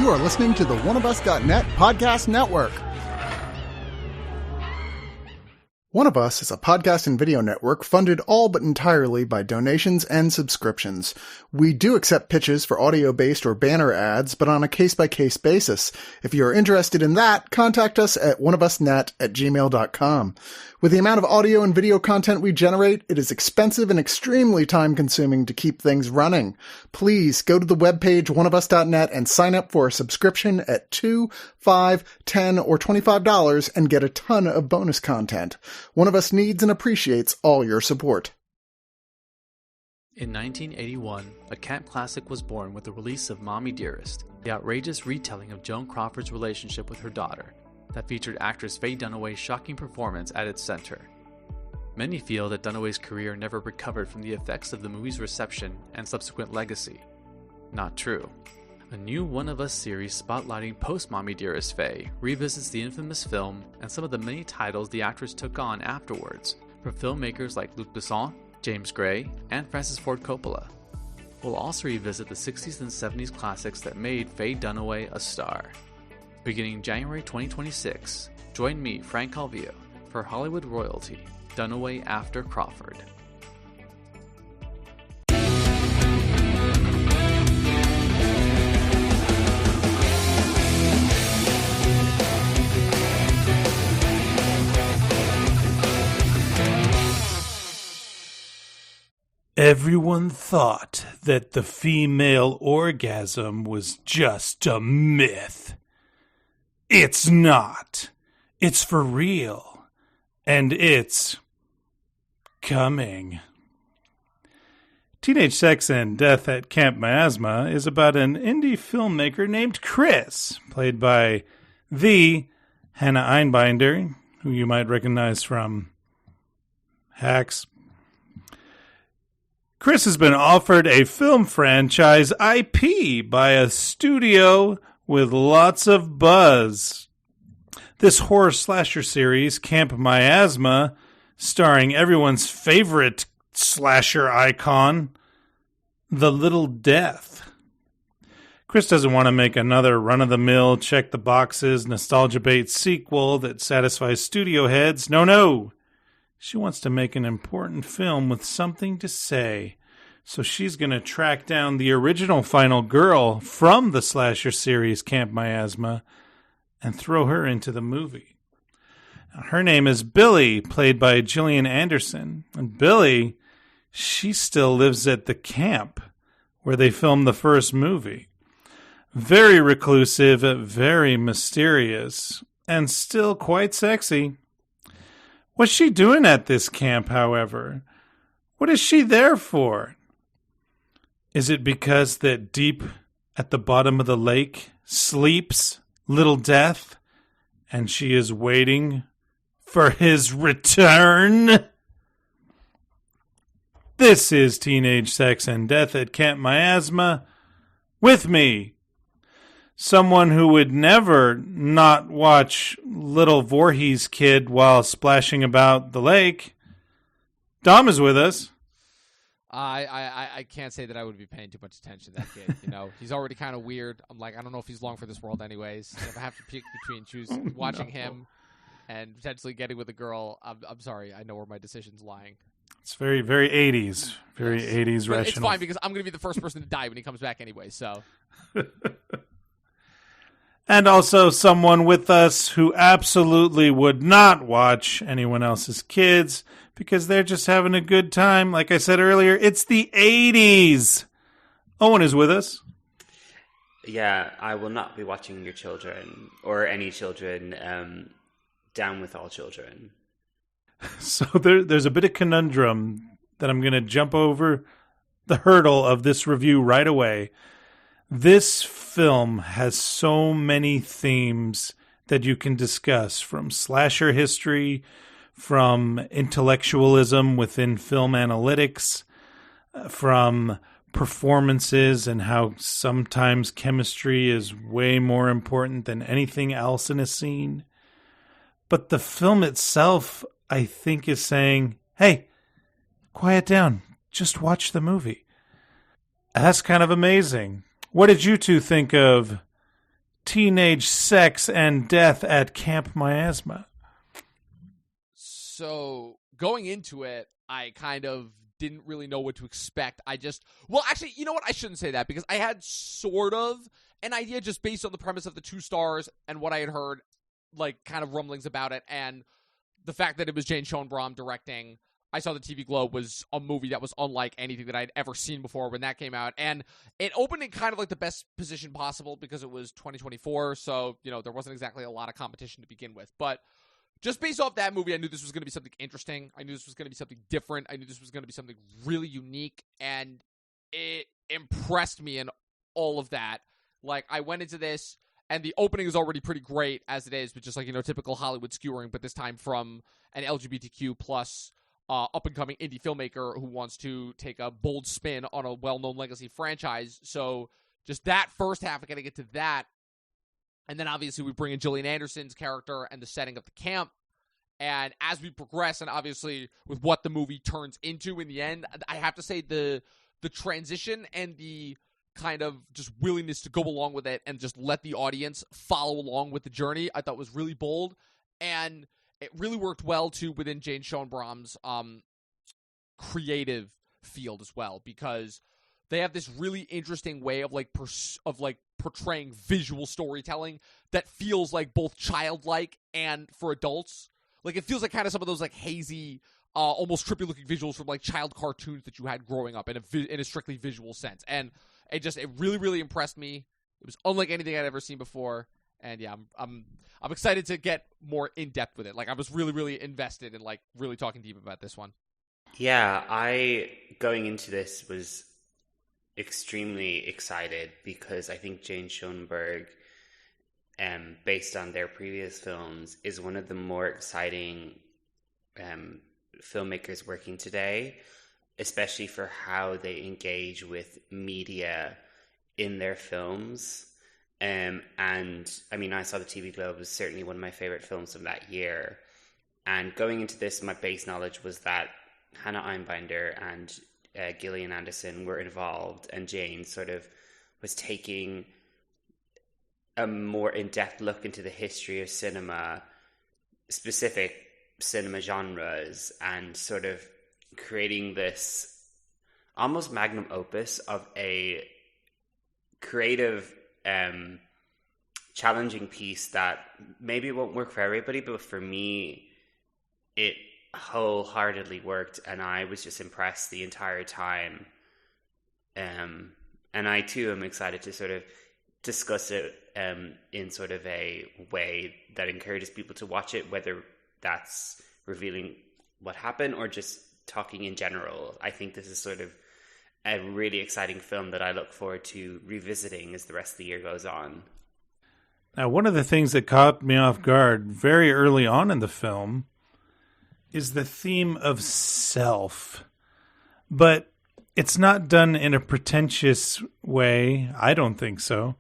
You are listening to the Oneofus.net podcast network. One of Us is a podcast and video network funded all but entirely by donations and subscriptions. We do accept pitches for audio-based or banner ads, but on a case-by-case basis. If you are interested in that, contact us at oneofusnet@gmail.com. With the amount of audio and video content we generate, it is expensive and extremely time-consuming to keep things running. Please go to the webpage oneofus.net and sign up for a subscription at $2, $5, $10, or $25 and get a ton of bonus content. One of Us needs and appreciates all your support. In 1981, a camp classic was born with the release of Mommy Dearest, the outrageous retelling of Joan Crawford's relationship with her daughter, that featured actress Faye Dunaway's shocking performance at its center. Many feel that Dunaway's career never recovered from the effects of the movie's reception and subsequent legacy. Not true. A new One of Us series spotlighting post-Mommy Dearest Faye revisits the infamous film and some of the many titles the actress took on afterwards, from filmmakers like Luc Besson, James Gray, and Francis Ford Coppola. We'll also revisit the 60s and 70s classics that made Faye Dunaway a star. Beginning January 2026, join me, Frank Calvillo, for Hollywood Royalty, Dunaway After Crawford. Everyone thought that the female orgasm was just a myth. It's not. It's for real. And it's coming. Teenage Sex and Death at Camp Miasma is about an indie filmmaker named Chris, played by the Hannah Einbinder, who you might recognize from Hacks. Chris has been offered a film franchise IP by a studio with lots of buzz. This horror slasher series, Camp Miasma, starring everyone's favorite slasher icon, The Little Death. Chris doesn't want to make another run-of-the-mill, check-the-boxes, nostalgia-bait sequel that satisfies studio heads. No. She wants to make an important film with something to say. So she's going to track down the original final girl from the slasher series Camp Miasma and throw her into the movie. Now, her name is Billy, played by Gillian Anderson. And Billy, she still lives at the camp where they filmed the first movie. Very reclusive, very mysterious, and still quite sexy. What's she doing at this camp, however? What is she there for? Is it because that deep at the bottom of the lake sleeps Little Death, and she is waiting for his return? This is Teenage Sex and Death at Camp Miasma. With me, someone who would never not watch Little Voorhees Kid while splashing about the lake. Dom is with us. I can't say that I would be paying too much attention to that kid. You know, he's already kind of weird. I'm like, I don't know if he's long for this world anyways. If I have to pick between watching him and potentially getting with a girl, I'm sorry. I know where my decision's lying. It's very, very 80s. Very 80s rational. It's fine because I'm going to be the first person to die when he comes back anyway, so. And also someone with us who absolutely would not watch anyone else's kids because they're just having a good time. Like I said earlier, it's the 80s. Owen is with us. Yeah, I will not be watching your children or any children. Down with all children. So there's a bit of conundrum that I'm going to jump over the hurdle of this review right away. This film has so many themes that you can discuss, from slasher history, from intellectualism within film analytics, from performances and how sometimes chemistry is way more important than anything else in a scene. But the film itself, I think, is saying, hey, quiet down. Just watch the movie. That's kind of amazing. What did you two think of teenage sex and death at Camp Miasma? So going into it, I kind of didn't really know what to expect. Well, actually, you know what? I shouldn't say that because I had sort of an idea just based on the premise of the 2 stars and what I had heard, like kind of rumblings about it, and the fact that it was Jane Schoenbaum directing. I saw the TV Globe was a movie that was unlike anything that I'd ever seen before when that came out. And it opened in kind of like the best position possible because it was 2024. So, there wasn't exactly a lot of competition to begin with. But just based off that movie, I knew this was going to be something interesting. I knew this was going to be something different. I knew this was going to be something really unique. And it impressed me in all of that. Like, I went into this, and the opening is already pretty great as it is, with just like, typical Hollywood skewering, but this time from an LGBTQ plus up-and-coming indie filmmaker who wants to take a bold spin on a well-known legacy franchise. So just that first half, I got to get to that. And then obviously we bring in Gillian Anderson's character and the setting of the camp. And as we progress, and obviously with what the movie turns into in the end, I have to say the transition and the kind of just willingness to go along with it and just let the audience follow along with the journey, I thought was really bold. And it really worked well, too, within Jane Schoenbaum's creative field as well, because they have this really interesting way of portraying visual storytelling that feels like both childlike and for adults. Like, it feels like kind of some of those like hazy, almost trippy looking visuals from like child cartoons that you had growing up in a strictly visual sense. And it really, really impressed me. It was unlike anything I'd ever seen before. And yeah, I'm excited to get more in depth with it. Like, I was really, really invested in like really talking deep about this one. Yeah, I going into this was extremely excited because I think Jane Schoenberg, based on their previous films, is one of the more exciting filmmakers working today, especially for how they engage with media in their films. And I mean, I saw the TV Globe was certainly one of my favorite films from that year. And going into this, my base knowledge was that Hannah Einbinder and Gillian Anderson were involved, and Jane sort of was taking a more in-depth look into the history of cinema, specific cinema genres, and sort of creating this almost magnum opus of a creative challenging piece that maybe won't work for everybody, but for me it wholeheartedly worked, and I was just impressed the entire time. And I too am excited to sort of discuss it in sort of a way that encourages people to watch it, whether that's revealing what happened or just talking in general. I think this is sort of a really exciting film that I look forward to revisiting as the rest of the year goes on. Now, one of the things that caught me off guard very early on in the film is the theme of self. But it's not done in a pretentious way. I don't think so.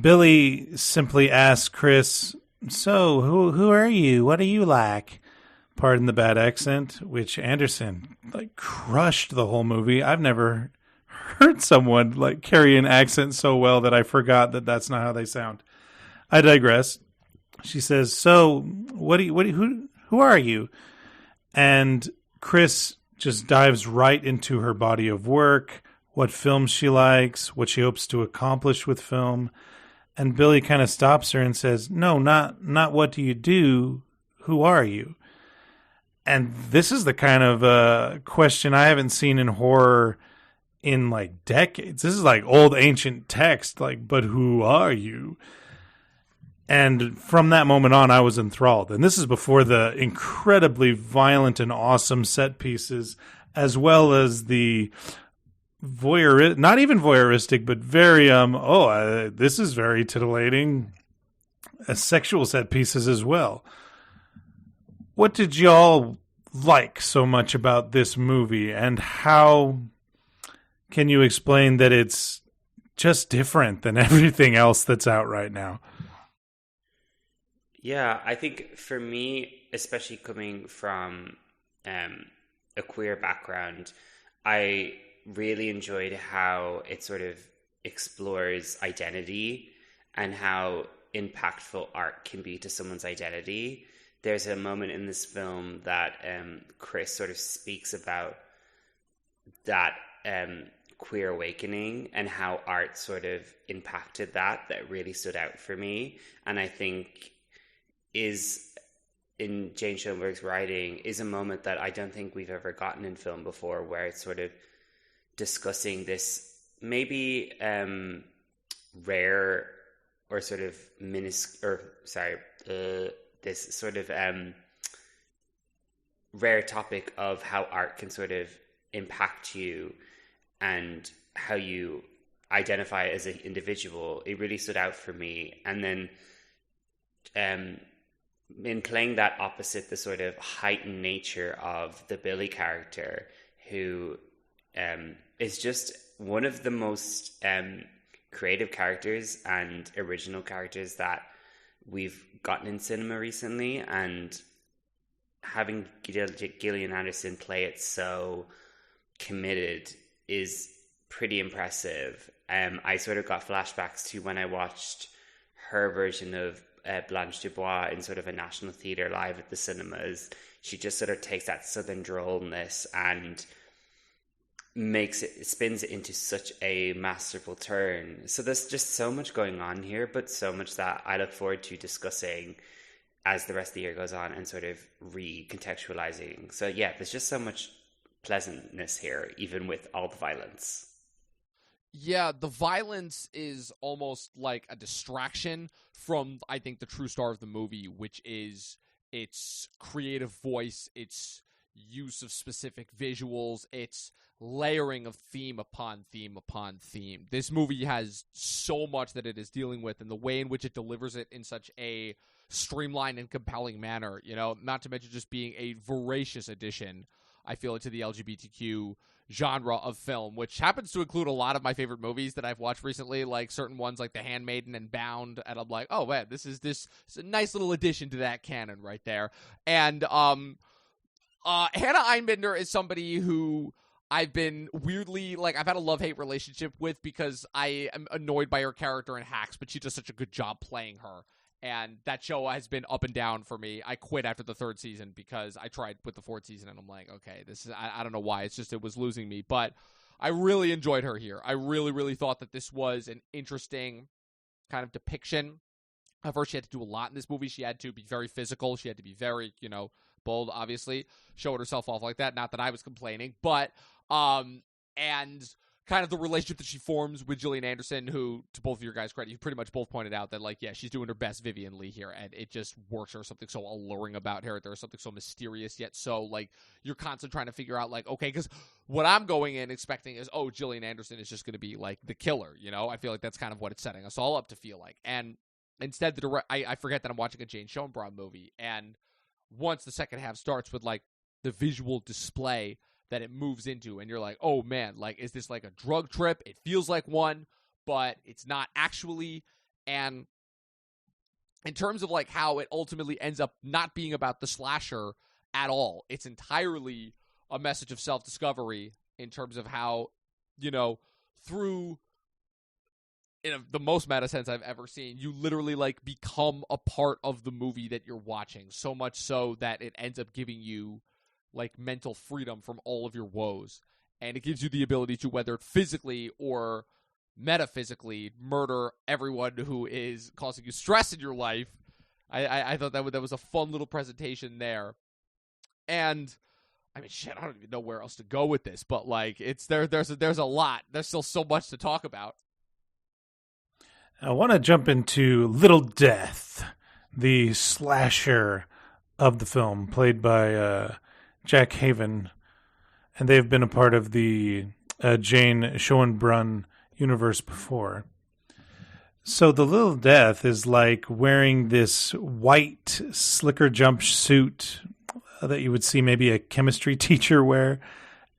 Billy simply asks Chris, "So, who are you? What are you like?" Pardon the bad accent, which Anderson crushed the whole movie. I've never heard someone carry an accent so well that I forgot that that's not how they sound. I digress. She says, "So, who are you?" And Chris just dives right into her body of work, what films she likes, what she hopes to accomplish with film. And Billy kind of stops her and says, "No, not what do you do? Who are you?" And this is the kind of question I haven't seen in horror in decades. This is old ancient text, but who are you? And from that moment on, I was enthralled. And this is before the incredibly violent and awesome set pieces, as well as the not even voyeuristic, but very, this is very titillating, sexual set pieces as well. What did y'all like so much about this movie, and how can you explain that it's just different than everything else that's out right now? Yeah, I think for me, especially coming from a queer background, I really enjoyed how it sort of explores identity and how impactful art can be to someone's identity. There's a moment in this film that Chris sort of speaks about that queer awakening and how art sort of impacted that really stood out for me. And I think is, in Jane Schoenberg's writing, is a moment that I don't think we've ever gotten in film before, where it's sort of discussing this maybe rare or sort of this sort of rare topic of how art can sort of impact you and how you identify as an individual. It really stood out for me. And then in playing that opposite, the sort of heightened nature of the Billy character, who is just one of the most creative characters and original characters that we've gotten in cinema recently, and having Gillian Anderson play it so committed is pretty impressive. I sort of got flashbacks to when I watched her version of Blanche Dubois in sort of a National Theatre live at the cinemas. She just sort of takes that southern drollness and spins it into such a masterful turn. So there's just so much going on here, but so much that I look forward to discussing as the rest of the year goes on and sort of recontextualizing. So yeah, there's just so much pleasantness here, even with all the violence. Yeah, the violence is almost like a distraction from, I think, the true star of the movie, which is its creative voice, its use of specific visuals, its layering of theme upon theme upon theme. This movie has so much that it is dealing with, and the way in which it delivers it in such a streamlined and compelling manner, not to mention just being a voracious addition, I feel, to the LGBTQ genre of film, which happens to include a lot of my favorite movies that I've watched recently, like certain ones like The Handmaiden and Bound, and I'm like, oh man, this is a nice little addition to that canon right there. And Hannah Einbinder is somebody who I've been weirdly, I've had a love-hate relationship with, because I am annoyed by her character in Hacks, but she does such a good job playing her. And that show has been up and down for me. I quit after the third season because I tried with the fourth season, and I'm like, okay, this is, I don't know why. It's just, it was losing me. But I really enjoyed her here. I really, really thought that this was an interesting kind of depiction of her. She had to do a lot in this movie. She had to be very physical. She had to be very, bold, obviously, showing herself off like that. Not that I was complaining, but, and kind of the relationship that she forms with Gillian Anderson, who, to both of your guys' credit, you pretty much both pointed out that, she's doing her best Vivian Leigh here, and it just works. There's something so alluring about her. There's something so mysterious, yet so, you're constantly trying to figure out, okay, because what I'm going in expecting is, oh, Gillian Anderson is just going to be, the killer, I feel like that's kind of what it's setting us all up to feel like. And instead, I forget that I'm watching a Jane Schoenbrod movie, and once the second half starts with, the visual display that it moves into, and you're like, oh man, is this a drug trip? It feels like one, but it's not actually. And in terms of how it ultimately ends up not being about the slasher at all, it's entirely a message of self-discovery in terms of how, through, in the most meta sense I've ever seen, you literally become a part of the movie that you're watching, so much so that it ends up giving you mental freedom from all of your woes. And it gives you the ability to, whether physically or metaphysically, murder everyone who is causing you stress in your life. I thought that was a fun little presentation there. And I mean, shit, I don't even know where else to go with this, but there's a lot. There's still so much to talk about. I want to jump into Little Death, the slasher of the film, played by Jack Haven, and they've been a part of the Jane Schoenbrunn universe before. So the Little Death is wearing this white slicker jumpsuit that you would see maybe a chemistry teacher wear,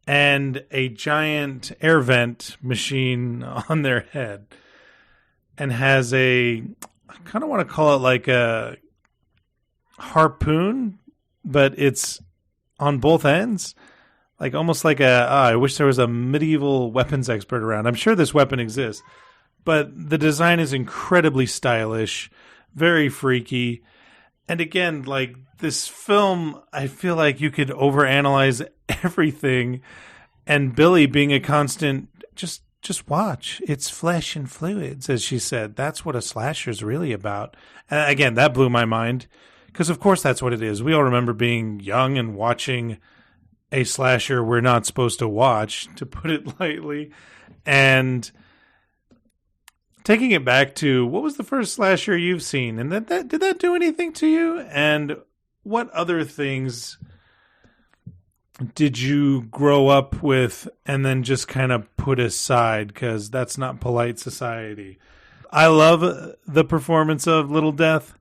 and a giant air vent machine on their head, and has I kind of want to call it a harpoon, but it's on both ends, almost I wish there was a medieval weapons expert around. I'm sure this weapon exists, but the design is incredibly stylish, very freaky. And again, like this film, I feel like you could overanalyze everything, and Billy being a constant, just watch. It's flesh and fluids, as she said. That's what a slasher is really about. And again, that blew my mind, because of course that's what it is. We all remember being young and watching a slasher we're not supposed to watch, to put it lightly. And taking it back to, what was the first slasher you've seen? And did that do anything to you? And what other things did you grow up with and then just kind of put aside because that's not polite society? I love the performance of Little Death.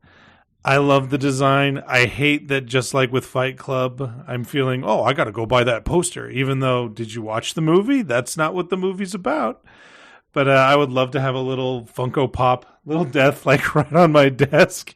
I love the design. I hate that, just like with Fight Club, I'm feeling, I got to go buy that poster, even though, did you watch the movie? That's not what the movie's about. But I would love to have a little Funko Pop, Little Death, like right on my desk.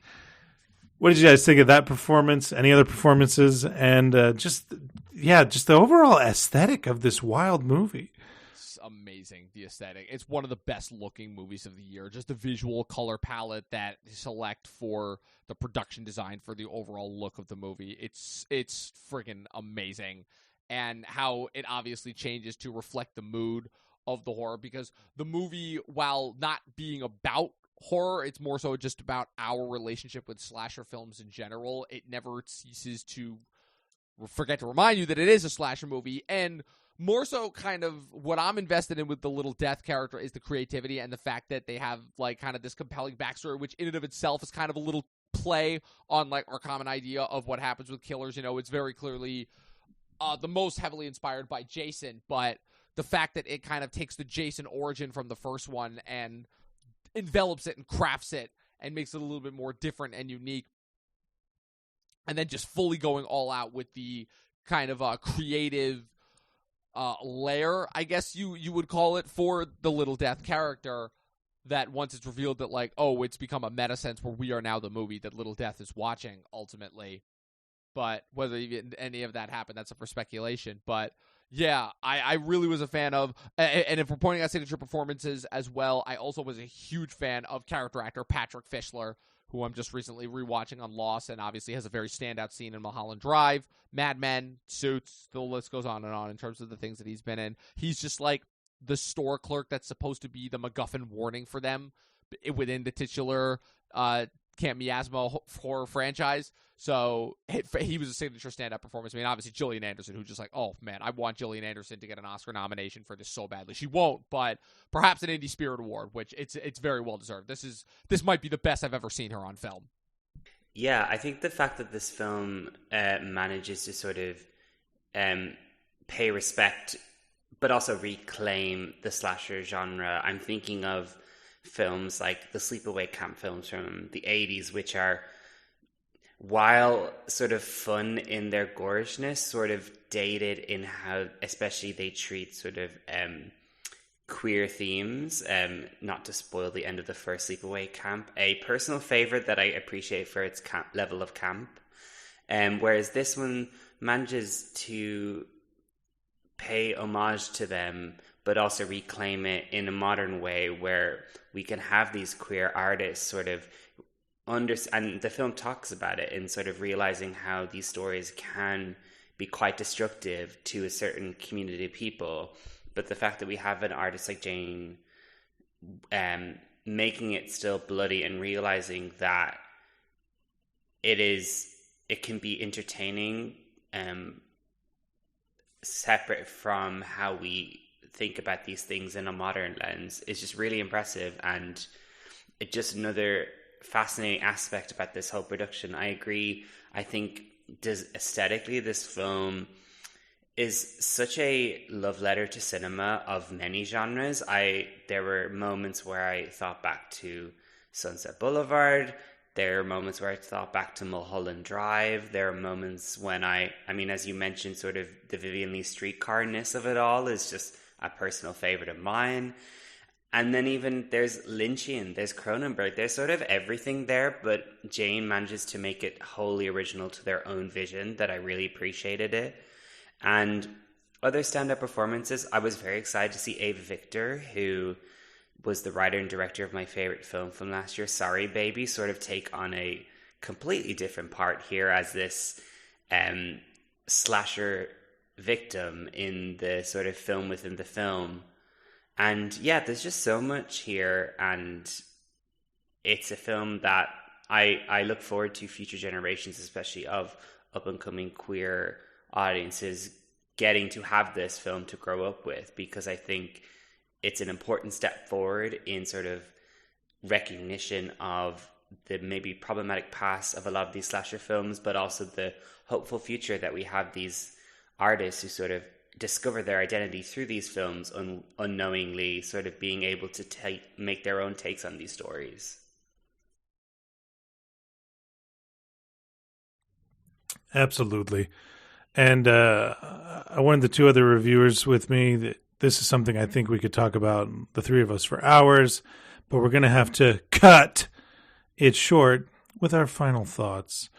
What did you guys think of that performance? Any other performances? And just the overall aesthetic of this wild movie. It's amazing, the aesthetic. It's one of the best looking movies of the year. Just the visual color palette that they select for the production design for the overall look of the movie. It's freaking amazing. And how it obviously changes to reflect the mood of the horror, because the movie, while not being about horror, it's more so just about our relationship with slasher films in general. It never ceases to forget to remind you that it is a slasher movie, and more so kind of what I'm invested in with the Little Death character is the creativity and the fact that they have like kind of this compelling backstory, which in and of itself is kind of a little play on like our common idea of what happens with killers. You know, it's very clearly the most heavily inspired by Jason, but the fact that it kind of takes the Jason origin from the first one and envelops it and crafts it and makes it a little bit more different and unique. And then just fully going all out with the kind of creative layer, I guess you would call it, for the Little Death character, that once it's revealed that like, it's become a meta sense where we are now the movie that Little Death is watching ultimately. But whether even any of that happened, that's up for speculation. But yeah, I really was a fan of, and if we're pointing out signature performances as well, I also was a huge fan of character actor Patrick Fischler, who I'm just recently rewatching on Lost, and obviously has a very standout scene in Mulholland Drive, Mad Men, Suits, the list goes on and on in terms of the things that he's been in. He's just like the store clerk that's supposed to be the MacGuffin warning for them within the titular Camp Miasma horror franchise. So he was a signature stand-up performance. I mean, obviously Gillian Anderson, who's just like, oh man, I want Gillian Anderson to get an Oscar nomination for this so badly. She won't, but perhaps an Indie Spirit Award, which it's very well deserved. This might be the best I've ever seen her on film. Yeah, I think the fact that this film manages to sort of pay respect, but also reclaim the slasher genre. I'm thinking of films like the sleepaway camp films from the 80s, which are, while sort of fun in their gorishness, sort of dated in how especially they treat sort of queer themes. Not to spoil the end of the first sleepaway camp, a personal favorite that I appreciate for its level of camp, whereas this one manages to pay homage to them but also reclaim it in a modern way where we can have these queer artists sort of and the film talks about it in sort of realizing how these stories can be quite destructive to a certain community of people. But the fact that we have an artist like Jane making it still bloody and realizing that it can be entertaining, separate from how we think about these things in a modern lens, is just really impressive. And it's just another fascinating aspect about this whole production. I agree. I think aesthetically this film is such a love letter to cinema of many genres. There were moments where I thought back to Sunset Boulevard. There are moments where I thought back to Mulholland Drive. There are moments when I mean, as you mentioned, sort of the Vivian Lee streetcar-ness of it all is just a personal favorite of mine. And then even there's Lynchian, there's Cronenberg, there's sort of everything there, but Jane manages to make it wholly original to their own vision that I really appreciated it. And other stand-up performances, I was very excited to see Ava Victor, who was the writer and director of my favorite film from last year, Sorry Baby, sort of take on a completely different part here as this slasher victim in the sort of film within the film. And yeah, there's just so much here, and it's a film that I look forward to future generations, especially of up-and-coming queer audiences, getting to have this film to grow up with, because I think it's an important step forward in sort of recognition of the maybe problematic past of a lot of these slasher films, but also the hopeful future that we have these artists who sort of discover their identity through these films, unknowingly sort of being able to make their own takes on these stories. Absolutely. And I wanted the two other reviewers with me. That this is something I think we could talk about, the three of us, for hours, but we're going to have to cut it short with our final thoughts.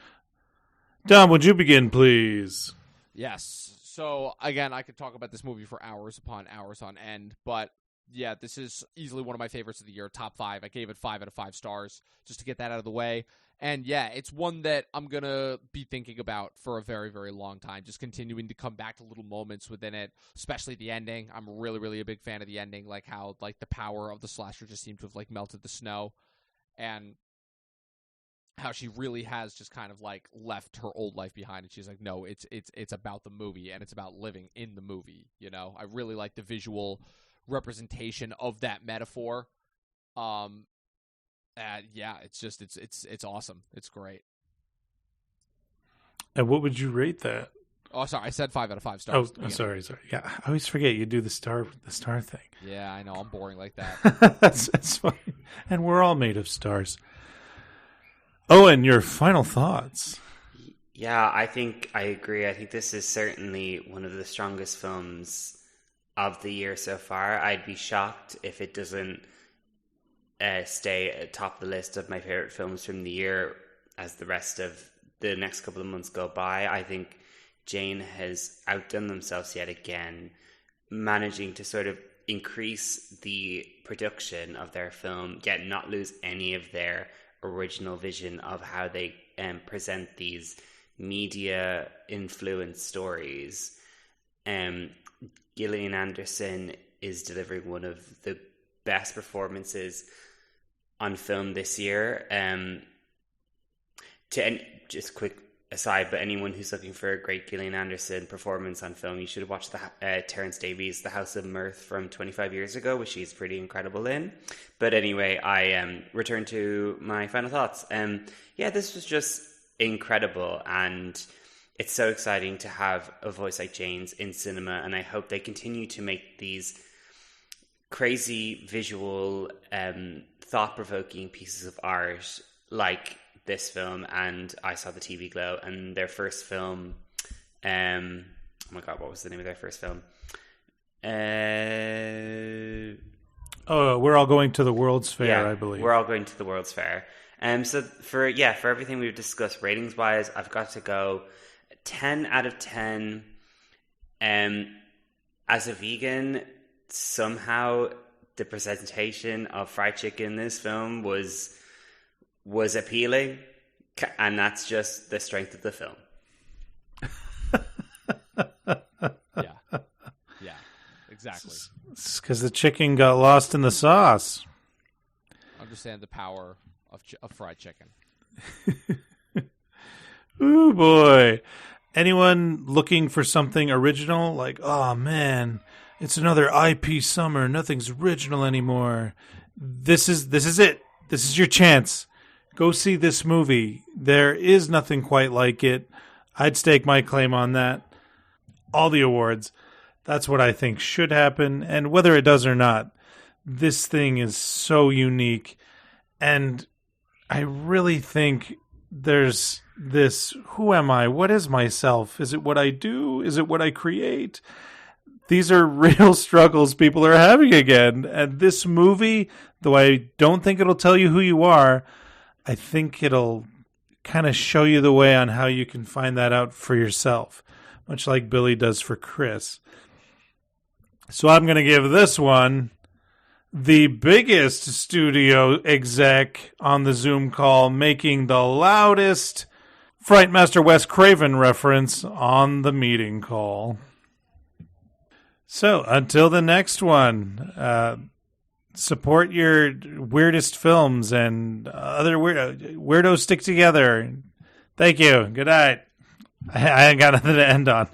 Dom, would you begin, please? Yes. So, again, I could talk about this movie for hours upon hours on end, but yeah, this is easily one of my favorites of the year, top 5. I gave it 5 out of 5 stars, just to get that out of the way. And yeah, it's one that I'm going to be thinking about for a very, very long time, just continuing to come back to little moments within it, especially the ending. I'm really, really a big fan of the ending, like how like the power of the slasher just seemed to have like melted the snow, and how she really has just kind of like left her old life behind, and she's like, no, it's about the movie, and it's about living in the movie. You know, I really like the visual representation of that metaphor. Yeah, it's just it's awesome. It's great. And what would you rate that? Oh, sorry, I said 5 out of 5 stars. Oh, sorry. Yeah, I always forget you do the star thing. Yeah, I know, I'm boring like that. That's fine. And we're all made of stars. Oh, and your final thoughts? Yeah, I think I agree. I think this is certainly one of the strongest films of the year so far. I'd be shocked if it doesn't stay at top of the list of my favorite films from the year as the rest of the next couple of months go by. I think Jane has outdone themselves yet again, managing to sort of increase the production of their film, yet not lose any of their original vision of how they present these media influenced stories. Gillian Anderson is delivering one of the best performances on film this year. Just quick aside, but anyone who's looking for a great Gillian Anderson performance on film, you should watch the Terence Davies' The House of Mirth from 25 years ago, which she's pretty incredible in. But anyway, I return to my final thoughts. Yeah, this was just incredible, and it's so exciting to have a voice like Jane's in cinema, and I hope they continue to make these crazy visual, thought-provoking pieces of art like this film and I Saw the TV Glow, and their first film, oh my god, what was the name of their first film? We're All Going to the World's Fair, yeah, I believe. We're All Going to the World's Fair. So for everything we've discussed ratings wise, I've got to go 10 out of 10. As a vegan, somehow the presentation of fried chicken in this film was appealing, and that's just the strength of the film. Yeah, exactly. It's because the chicken got lost in the sauce. Understand the power of fried chicken. Ooh, boy. Anyone looking for something original? Like, oh, man, it's another IP summer. Nothing's original anymore. This is it. This is your chance. Go see this movie. There is nothing quite like it. I'd stake my claim on that. All the awards. That's what I think should happen. And whether it does or not, this thing is so unique. And I really think there's this, who am I? What is myself? Is it what I do? Is it what I create? These are real struggles people are having again. And this movie, though I don't think it'll tell you who you are, I think it'll kind of show you the way on how you can find that out for yourself, much like Billy does for Chris. So I'm going to give this one the biggest studio exec on the Zoom call, making the loudest Frightmaster Wes Craven reference on the meeting call. So, until the next one, support your weirdest films and other weirdos stick together. Thank you. Good night. I ain't got nothing to end on.